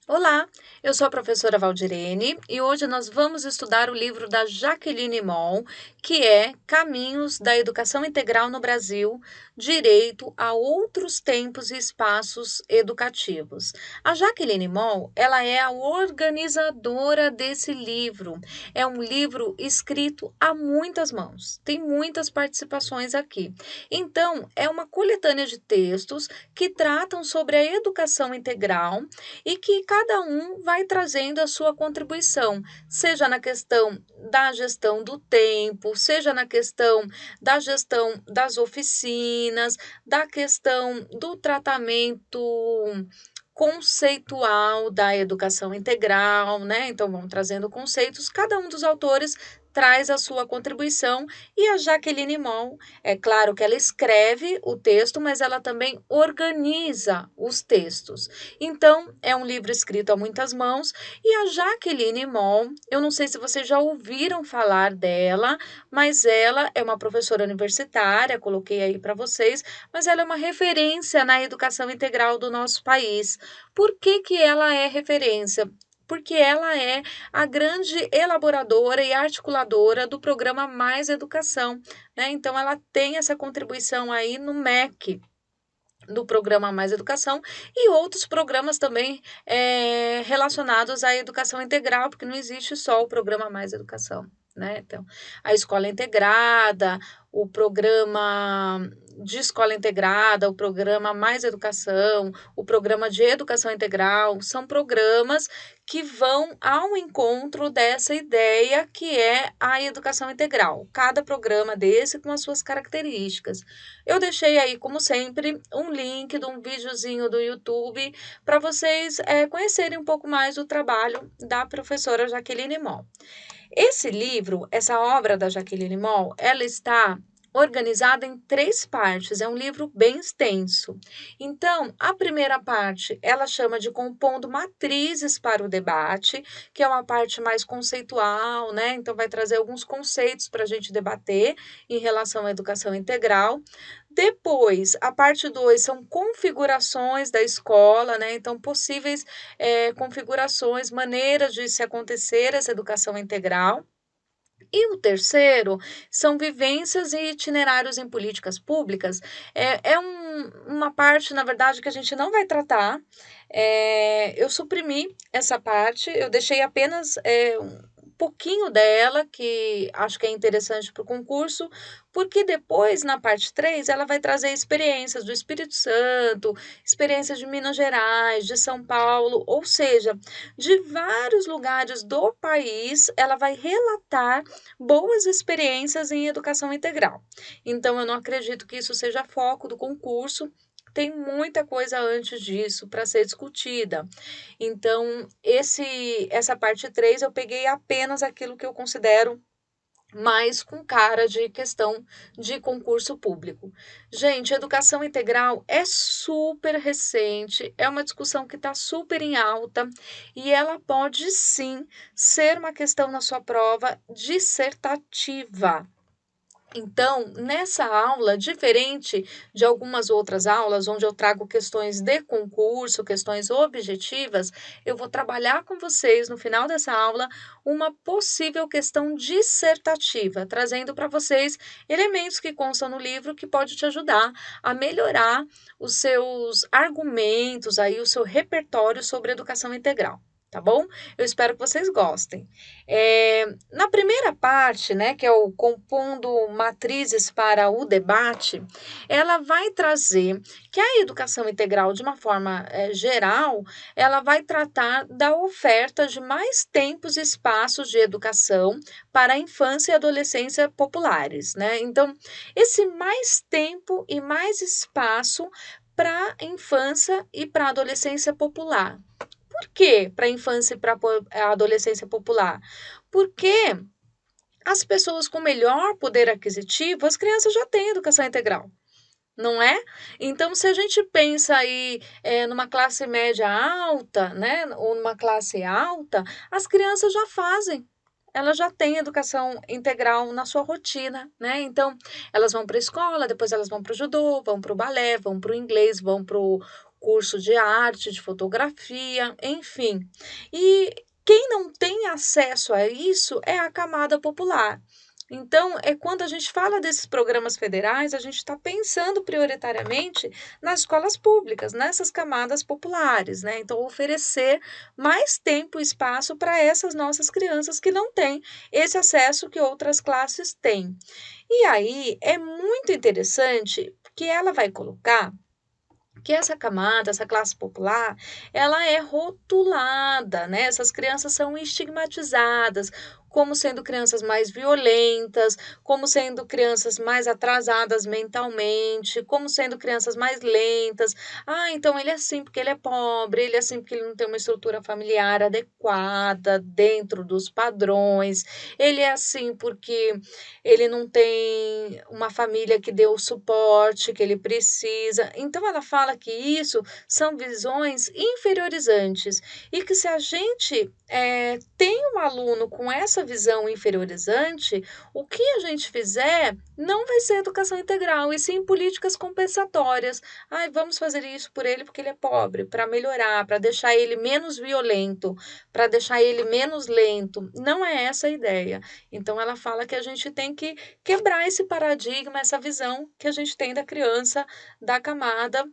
Olá, eu sou a professora Valdirene e hoje nós vamos estudar o livro da Jaqueline Moll, que é Caminhos da Educação Integral no Brasil, Direito a Outros Tempos e Espaços Educativos. A Jaqueline Moll, ela é a organizadora desse livro. É um livro escrito a muitas mãos, tem muitas participações aqui. Então, é uma coletânea de textos que tratam sobre a educação integral e que cada um vai trazendo a sua contribuição, seja na questão da gestão do tempo, seja na questão da gestão das oficinas, da questão do tratamento conceitual da educação integral, né? Então vão trazendo conceitos, cada um dos autores traz a sua contribuição e a Jaqueline Moll, é claro que ela escreve o texto, mas ela também organiza os textos. Então, é um livro escrito a muitas mãos e a Jaqueline Moll, eu não sei se vocês já ouviram falar dela, mas ela é uma professora universitária, coloquei aí para vocês, mas ela é uma referência na educação integral do nosso país. Por que que ela é referência? Porque ela é a grande elaboradora e articuladora do programa Mais Educação, né? Então, ela tem essa contribuição aí no MEC, do programa Mais Educação e outros programas também relacionados à educação integral, porque não existe só o programa Mais Educação, né? Então, a escola integrada, o programa de escola integrada, o programa Mais Educação, o programa de educação integral, são programas que vão ao encontro dessa ideia que é a educação integral. Cada programa desse com as suas características. Eu deixei aí, como sempre, um link de um videozinho do YouTube para vocês conhecerem um pouco mais do trabalho da professora Jaqueline Moll. Esse livro, essa obra da Jaqueline Moll, ela está organizada em 3 partes, é um livro bem extenso. Então, a primeira parte, ela chama de Compondo Matrizes para o Debate, que é uma parte mais conceitual, né? Então, vai trazer alguns conceitos para a gente debater em relação à educação integral. Depois, a parte 2 são configurações da escola, né? Então, possíveis configurações, maneiras de se acontecer essa educação integral. E o terceiro são vivências e itinerários em políticas públicas. Uma parte, na verdade, que a gente não vai tratar. Eu suprimi essa parte, eu deixei apenas um pouquinho dela, que acho que é interessante para o concurso, porque depois, na parte 3 ela vai trazer experiências do Espírito Santo, experiências de Minas Gerais, de São Paulo, ou seja, de vários lugares do país, ela vai relatar boas experiências em educação integral. Então, eu não acredito que isso seja foco do concurso, tem muita coisa antes disso para ser discutida. Então, essa parte 3 eu peguei apenas aquilo que eu considero mais com cara de questão de concurso público. Gente, educação integral é super recente, é uma discussão que está super em alta e ela pode sim ser uma questão na sua prova dissertativa. Então, nessa aula, diferente de algumas outras aulas, onde eu trago questões de concurso, questões objetivas, eu vou trabalhar com vocês no final dessa aula uma possível questão dissertativa, trazendo para vocês elementos que constam no livro que pode te ajudar a melhorar os seus argumentos, aí o seu repertório sobre educação integral. Tá bom? Eu espero que vocês gostem. Na primeira parte, né, que é o compondo matrizes para o debate, ela vai trazer que a educação integral, de uma forma geral, ela vai tratar da oferta de mais tempos e espaços de educação para a infância e adolescência populares, né? Então, esse mais tempo e mais espaço para a infância e para a adolescência popular. Por quê para a infância e para a adolescência popular? Porque as pessoas com melhor poder aquisitivo, as crianças já têm educação integral, não é? Então, se a gente pensa aí numa classe média alta, né, ou numa classe alta, as crianças já fazem. Elas já têm educação integral na sua rotina, né? Então, elas vão para a escola, depois elas vão para o judô, vão para o balé, vão para o inglês, vão para o curso de arte, de fotografia, enfim. E quem não tem acesso a isso é a camada popular. Então, é quando a gente fala desses programas federais, a gente está pensando prioritariamente nas escolas públicas, nessas camadas populares, né? Então, oferecer mais tempo e espaço para essas nossas crianças que não têm esse acesso que outras classes têm. E aí é muito interessante que ela vai colocar que essa camada, essa classe popular, ela é rotulada, né? Essas crianças são estigmatizadas como sendo crianças mais violentas, como sendo crianças mais atrasadas mentalmente, como sendo crianças mais lentas. Ah, então ele é assim porque ele é pobre, ele é assim porque ele não tem uma estrutura familiar adequada dentro dos padrões, ele é assim porque ele não tem uma família que dê o suporte que ele precisa. Então, ela fala que isso são visões inferiorizantes e que se a gente tem um aluno com essa visão inferiorizante, o que a gente fizer não vai ser educação integral, e sim políticas compensatórias. Ai, vamos fazer isso por ele porque ele é pobre, para melhorar, para deixar ele menos violento, para deixar ele menos lento. Não é essa a ideia. Então, ela fala que a gente tem que quebrar esse paradigma, essa visão que a gente tem da criança da camada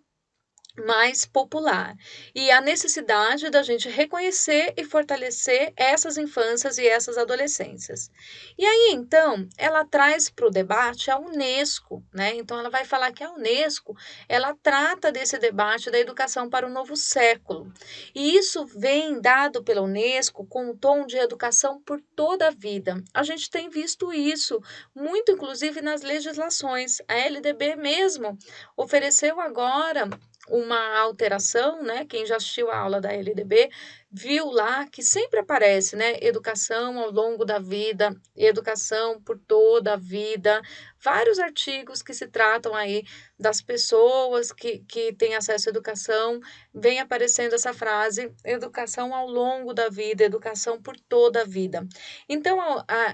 mais popular. E a necessidade da gente reconhecer e fortalecer essas infâncias e essas adolescências. E aí, então, ela traz para o debate a Unesco, né? Então, ela vai falar que a Unesco, ela trata desse debate da educação para o novo século. E isso vem dado pela Unesco com o tom de educação por toda a vida. A gente tem visto isso muito, inclusive, nas legislações. A LDB mesmo ofereceu agora uma alteração, né? Quem já assistiu a aula da LDB viu lá que sempre aparece, né? Educação ao longo da vida, educação por toda a vida, vários artigos que se tratam aí das pessoas que têm acesso à educação, vem aparecendo essa frase, educação ao longo da vida, educação por toda a vida. Então,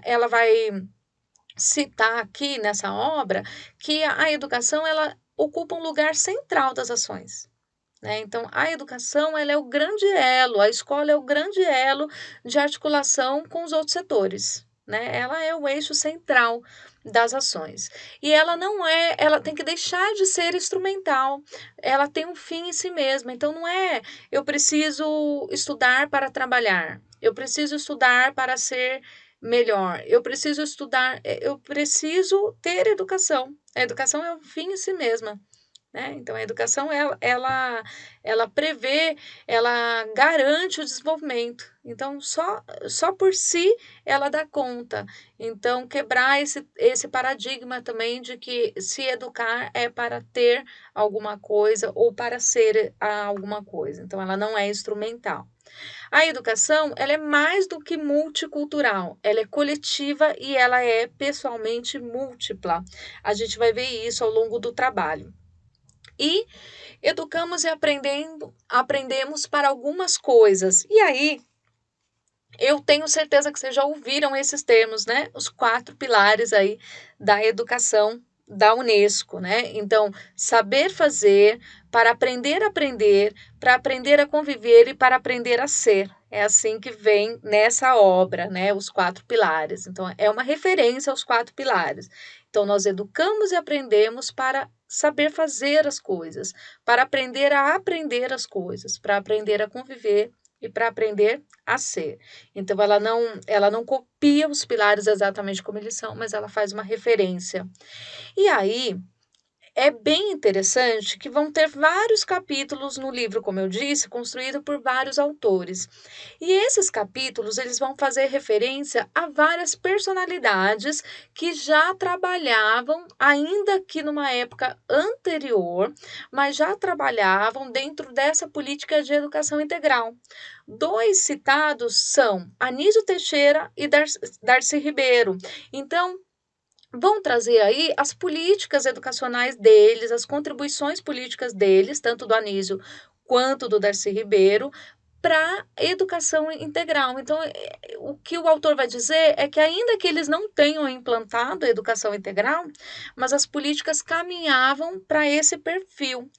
ela vai citar aqui nessa obra que a educação, ela ocupa um lugar central das ações, né? Então, a educação, ela é o grande elo, a escola é o grande elo de articulação com os outros setores, né? Ela é o eixo central das ações. E ela não é, ela tem que deixar de ser instrumental, ela tem um fim em si mesma. Então, não é eu preciso estudar para trabalhar, eu preciso estudar para ser melhor, eu preciso estudar, eu preciso ter educação. A educação é um fim em si mesma, né? Então, a educação, ela prevê, ela garante o desenvolvimento. Então, só por si, ela dá conta. Então, quebrar esse paradigma também de que se educar é para ter alguma coisa ou para ser alguma coisa. Então, ela não é instrumental. A educação, ela é mais do que multicultural, ela é coletiva e ela é pessoalmente múltipla. A gente vai ver isso ao longo do trabalho. E educamos e aprendemos para algumas coisas. E aí, eu tenho certeza que vocês já ouviram esses termos, né? Os 4 pilares aí da educação da Unesco, né? Então, saber fazer, para aprender a aprender, para aprender a conviver e para aprender a ser. É assim que vem nessa obra, né? Os 4 pilares. Então, é uma referência aos 4 pilares. Então, nós educamos e aprendemos para saber fazer as coisas, para aprender a aprender as coisas, para aprender a conviver e para aprender a ser. Então, ela não copia os pilares exatamente como eles são, mas ela faz uma referência. E aí, é bem interessante que vão ter vários capítulos no livro, como eu disse, construído por vários autores. E esses capítulos, eles vão fazer referência a várias personalidades que já trabalhavam, ainda que numa época anterior, mas já trabalhavam dentro dessa política de educação integral. 2 citados são Anísio Teixeira e Darcy Ribeiro. Então, vão trazer aí as políticas educacionais deles, as contribuições políticas deles, tanto do Anísio quanto do Darcy Ribeiro, para educação integral. Então, o que o autor vai dizer é que ainda que eles não tenham implantado a educação integral, mas as políticas caminhavam para esse perfil.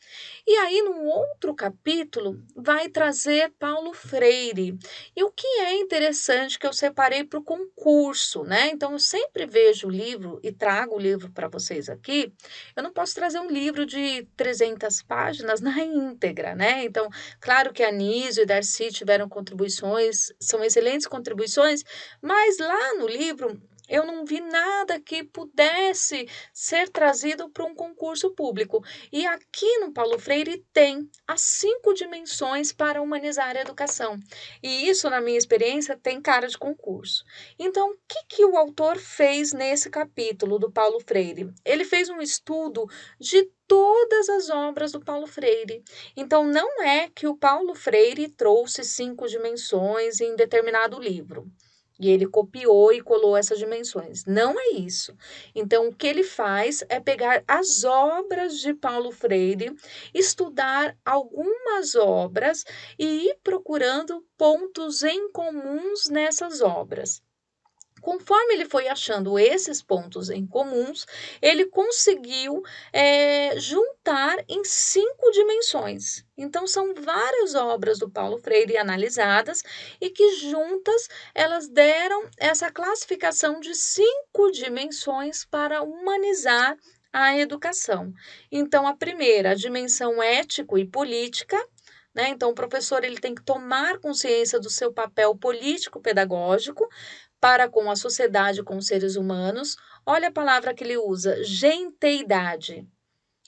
E aí, no outro capítulo, vai trazer Paulo Freire. E o que é interessante que eu separei para o concurso, né? Então, eu sempre vejo o livro e trago o livro para vocês aqui. Eu não posso trazer um livro de 300 páginas na íntegra, né? Então, claro que a Anísio e Darcy tiveram contribuições, são excelentes contribuições, mas lá no livro eu não vi nada que pudesse ser trazido para um concurso público. E aqui no Paulo Freire tem as 5 dimensões para humanizar a educação. E isso, na minha experiência, tem cara de concurso. Então, o que o autor fez nesse capítulo do Paulo Freire? Ele fez um estudo de todas as obras do Paulo Freire. Então, não é que o Paulo Freire trouxe 5 dimensões em determinado livro. E ele copiou e colou essas dimensões. Não é isso. Então, o que ele faz é pegar as obras de Paulo Freire, estudar algumas obras e ir procurando pontos em comuns nessas obras. Conforme ele foi achando esses pontos em comuns, ele conseguiu juntar em 5 dimensões. Então, são várias obras do Paulo Freire analisadas e que juntas elas deram essa classificação de 5 dimensões para humanizar a educação. Então, a primeira, a dimensão ético e política, né? Então, o professor ele tem que tomar consciência do seu papel político-pedagógico para com a sociedade, com os seres humanos. Olha a palavra que ele usa, genteidade.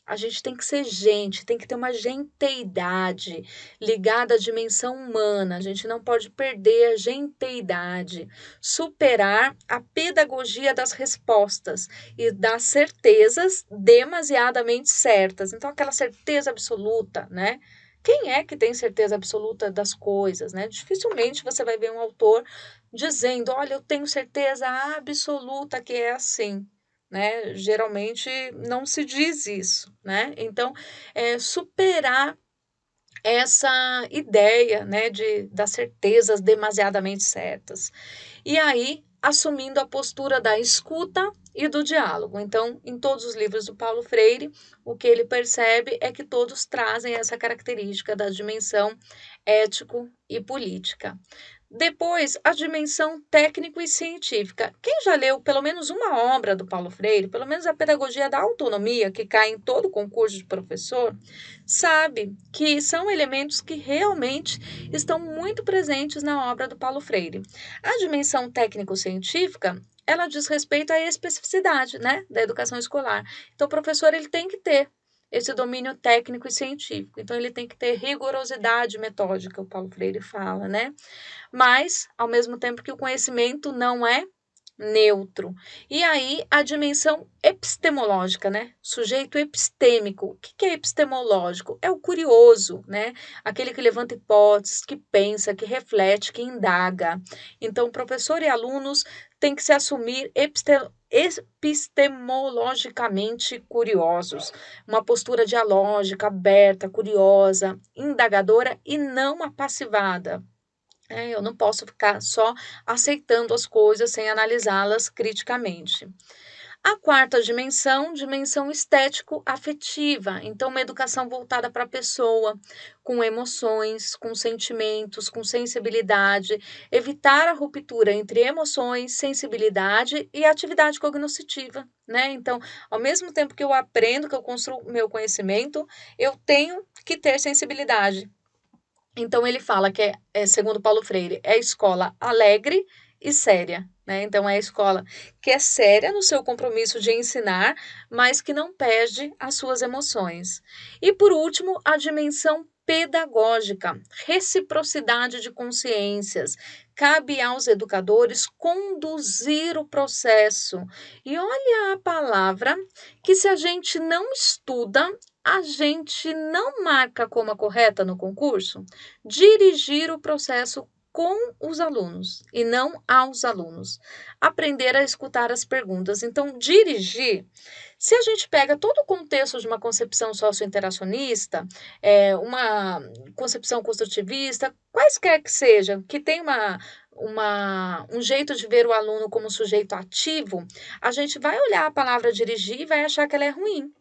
A gente tem que ser gente, tem que ter uma genteidade ligada à dimensão humana. A gente não pode perder a genteidade. Superar a pedagogia das respostas e das certezas demasiadamente certas. Então, aquela certeza absoluta, né? Quem é que tem certeza absoluta das coisas, né? Dificilmente você vai ver um autor dizendo, olha, eu tenho certeza absoluta que é assim, né? Geralmente não se diz isso, né? Então, superar essa ideia, né, das certezas demasiadamente certas. E aí, assumindo a postura da escuta e do diálogo. Então, em todos os livros do Paulo Freire, o que ele percebe é que todos trazem essa característica da dimensão ético e política. Depois, a dimensão técnico e científica. Quem já leu pelo menos uma obra do Paulo Freire, pelo menos a Pedagogia da Autonomia, que cai em todo concurso de professor, sabe que são elementos que realmente estão muito presentes na obra do Paulo Freire. A dimensão técnico-científica, ela diz respeito à especificidade, né, da educação escolar. Então, o professor ele tem que ter esse domínio técnico e científico. Então, ele tem que ter rigorosidade metódica, o Paulo Freire fala, né? Mas, ao mesmo tempo que o conhecimento não é neutro. E aí, a dimensão epistemológica, né? Sujeito epistêmico. O que é epistemológico? É o curioso, né? Aquele que levanta hipóteses, que pensa, que reflete, que indaga. Então, professor e alunos têm que se assumir epistemologicamente curiosos. Uma postura dialógica, aberta, curiosa, indagadora e não apassivada. Eu não posso ficar só aceitando as coisas sem analisá-las criticamente. A quarta dimensão, dimensão estético-afetiva. Então, uma educação voltada para a pessoa, com emoções, com sentimentos, com sensibilidade, evitar a ruptura entre emoções, sensibilidade e atividade cognitiva, né? Então, ao mesmo tempo que eu aprendo, que eu construo meu conhecimento, eu tenho que ter sensibilidade. Então, ele fala que segundo Paulo Freire, é a escola alegre e séria, né? Então, é a escola que é séria no seu compromisso de ensinar, mas que não perde as suas emoções. E, por último, a dimensão pedagógica, reciprocidade de consciências. Cabe aos educadores conduzir o processo. E olha a palavra que, se a gente não estuda, a gente não marca como a correta no concurso. Dirigir o processo com os alunos e não aos alunos. Aprender a escutar as perguntas. Então, dirigir, se a gente pega todo o contexto de uma concepção sociointeracionista, uma concepção construtivista, quaisquer que sejam, que tem um jeito de ver o aluno como sujeito ativo, a gente vai olhar a palavra dirigir e vai achar que ela é ruim.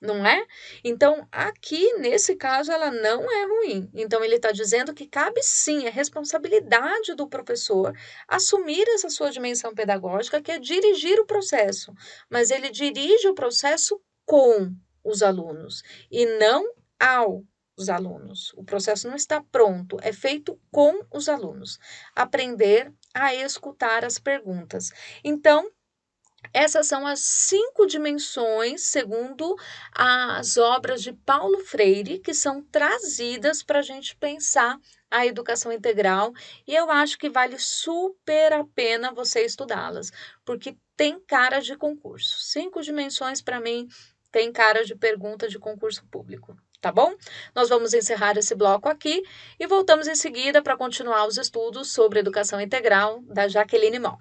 Não é? Então, aqui, nesse caso, ela não é ruim. Então, ele está dizendo que cabe sim, é responsabilidade do professor assumir essa sua dimensão pedagógica, que é dirigir o processo. Mas ele dirige o processo com os alunos e não aos alunos. O processo não está pronto, é feito com os alunos. Aprender a escutar as perguntas. Então, essas são as 5 dimensões, segundo as obras de Paulo Freire, que são trazidas para a gente pensar a educação integral, e eu acho que vale super a pena você estudá-las, porque tem cara de concurso. 5 dimensões, para mim, tem cara de pergunta de concurso público, tá bom? Nós vamos encerrar esse bloco aqui e voltamos em seguida para continuar os estudos sobre educação integral da Jaqueline Mó.